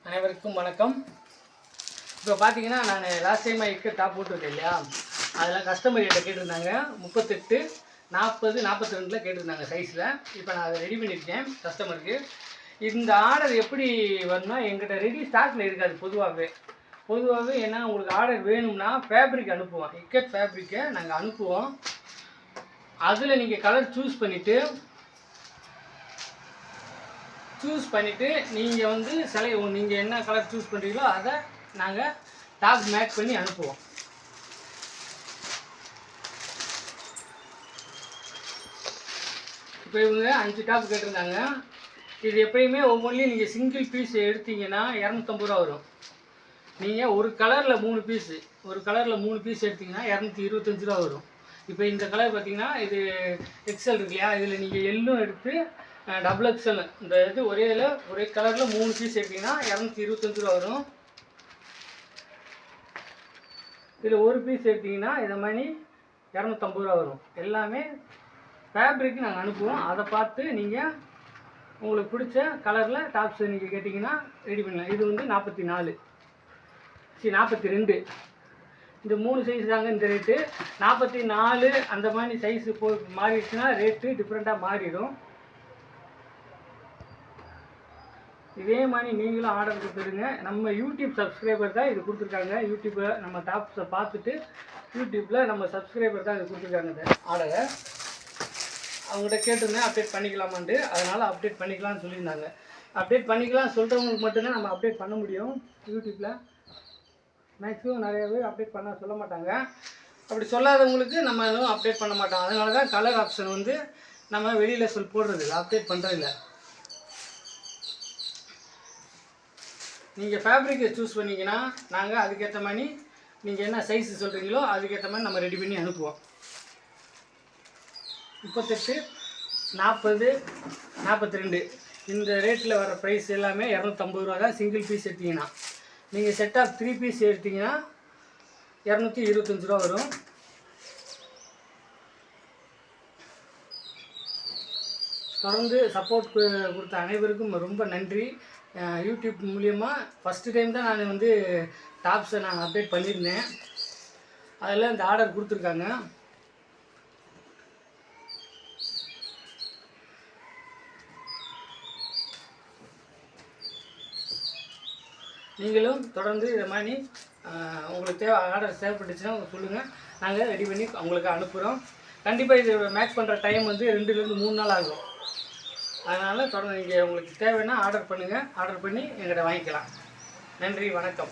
அனைவருக்கும் வணக்கம். இப்போ பார்த்தீங்கன்னா நான் லாஸ்ட் டைம் இக்க டாப் போட்டிருக்கேன் இல்லையா, அதில் கஸ்டமர் கிட்ட கேட்டிருந்தாங்க 38, 40, 42 கேட்டிருந்தாங்க சைஸில். இப்போ நான் அதை ரெடி பண்ணியிருக்கேன் கஸ்டமருக்கு. இந்த ஆர்டர் எப்படி வரும்னா, எங்கிட்ட ரெடி ஸ்டாக்கில் இருக்காது பொதுவாகவே. ஏன்னா உங்களுக்கு ஆர்டர் வேணும்னா ஃபேப்ரிக் அனுப்புவோம், இக்கட் ஃபேப்ரிக்கை நாங்கள் அனுப்புவோம். அதில் நீங்கள் கலர் சூஸ் பண்ணிவிட்டு நீங்கள் வந்து நீங்கள் என்ன கலர் சூஸ் பண்ணுறீங்களோ அதை நாங்கள் டாப் மேக் பண்ணி அனுப்புவோம். இப்போ இவங்க 5 டாப் கேட்டிருந்தாங்க. இது எப்பயுமே ஒவ்வொன்றிலையும் நீங்கள் சிங்கிள் பீஸ் எடுத்தீங்கன்னா 250 ரூபா வரும். நீங்கள் ஒரு கலரில் 3 பீஸ் எடுத்திங்கன்னா 225 ரூபா வரும். இப்போ இந்த கலர் பார்த்தீங்கன்னா இது எக்ஸல் இருக்கு இல்லையா, இதில் நீங்கள் எல்லும் எடுத்து டபுள் எக்ஸல் இந்த இது ஒரே கலரில் 3 பீஸ் எடுத்திங்கன்னா 225 ரூபா வரும். இதில் ஒரு பீஸ் எடுத்திங்கன்னா இதை மாதிரி 250 ரூபா வரும். எல்லாமே ஃபேப்ரிக்கு நாங்கள் அனுப்புவோம். அதை பார்த்து நீங்கள் உங்களுக்கு பிடிச்ச கலரில் டாப்ஸ் நீங்கள் கேட்டிங்கன்னா ரெடி பண்ணலாம். இது வந்து 42 இந்த 3 சைஸ் தாங்க இந்த ரேட்டு. 44 அந்த மாதிரி சைஸு மாறிடுச்சுன்னா ரேட்டு டிஃப்ரெண்ட்டாக மாறிடும். இதே மாதிரி நீங்களும் ஆர்டர் கொடுத்துருங்க. நம்ம யூடியூப் சப்ஸ்கிரைபர் தான் இது கொடுத்துருக்காங்க. யூடியூப்பில் நம்ம டாப்ஸை பார்த்துட்டு யூடியூப்பில் நம்ம சப்ஸ்கிரைபர் தான் இது கொடுத்துருக்காங்க. இந்த ஆர்டரை அவங்கள்ட்ட கேட்டிருந்தேன் அப்டேட் பண்ணிக்கலாமான்ட்டு. அதனால் அப்டேட் பண்ணிக்கலாம்னு சொல்லியிருந்தாங்க. அப்டேட் பண்ணிக்கலாம் சொல்கிறவங்களுக்கு மட்டும்தான் நம்ம அப்டேட் பண்ண முடியும். யூடியூப்பில் மேக்ஸிமம் நிறைய பேர் அப்டேட் பண்ண சொல்ல மாட்டாங்க. அப்படி சொல்லாதவங்களுக்கு நம்ம எதுவும் அப்டேட் பண்ண மாட்டோம். அதனால தான் கலர் ஆப்ஷன் வந்து நம்ம வெளியில் போடுறதில்ல, அப்டேட் பண்ணுறதில்ல. நீங்கள் ஃபேப்ரிக்கை சூஸ் பண்ணிங்கன்னா நாங்கள் அதுக்கேற்ற மாதிரி நீங்கள் என்ன சைஸ் சொல்கிறீங்களோ அதுக்கேற்ற மாதிரி நம்ம ரெடி பண்ணி அனுப்புவோம். 38, 40, 42 இந்த ரேட்டில் வர ப்ரைஸ் எல்லாமே 250 ரூபா தான் சிங்கிள் பீஸ் எடுத்திங்கன்னா. நீங்கள் செட் ஆஃப் 3 பீஸ் எடுத்திங்கன்னா 225 ரூபா வரும். தொடர்ந்து சப்போர்ட் கொடுத்த அனைவருக்கும் ரொம்ப நன்றி. யூடியூப் மூலியமாக ஃபஸ்ட்டு டைம் தான் நான் வந்து டாப்ஸை நான் அப்டேட் பண்ணியிருந்தேன். அதில் இந்த ஆர்டர் கொடுத்துருக்காங்க. நீங்களும் தொடர்ந்து இதை மாதிரி உங்களுக்கு ஆர்டர் தேவைப்பட்டுச்சுன்னா சொல்லுங்கள், நாங்கள் ரெடி பண்ணி உங்களுக்கு அனுப்புகிறோம். கண்டிப்பாக இது மேக் பண்ணுற டைம் வந்து 2லேருந்து 3 நாள் ஆகும். அதனால் தொடர்ந்து நீங்கள் உங்களுக்கு தேவைன்னா ஆர்டர் பண்ணுங்கள். ஆர்டர் பண்ணி எங்கிட்ட வாங்கிக்கலாம். நன்றி, வணக்கம்.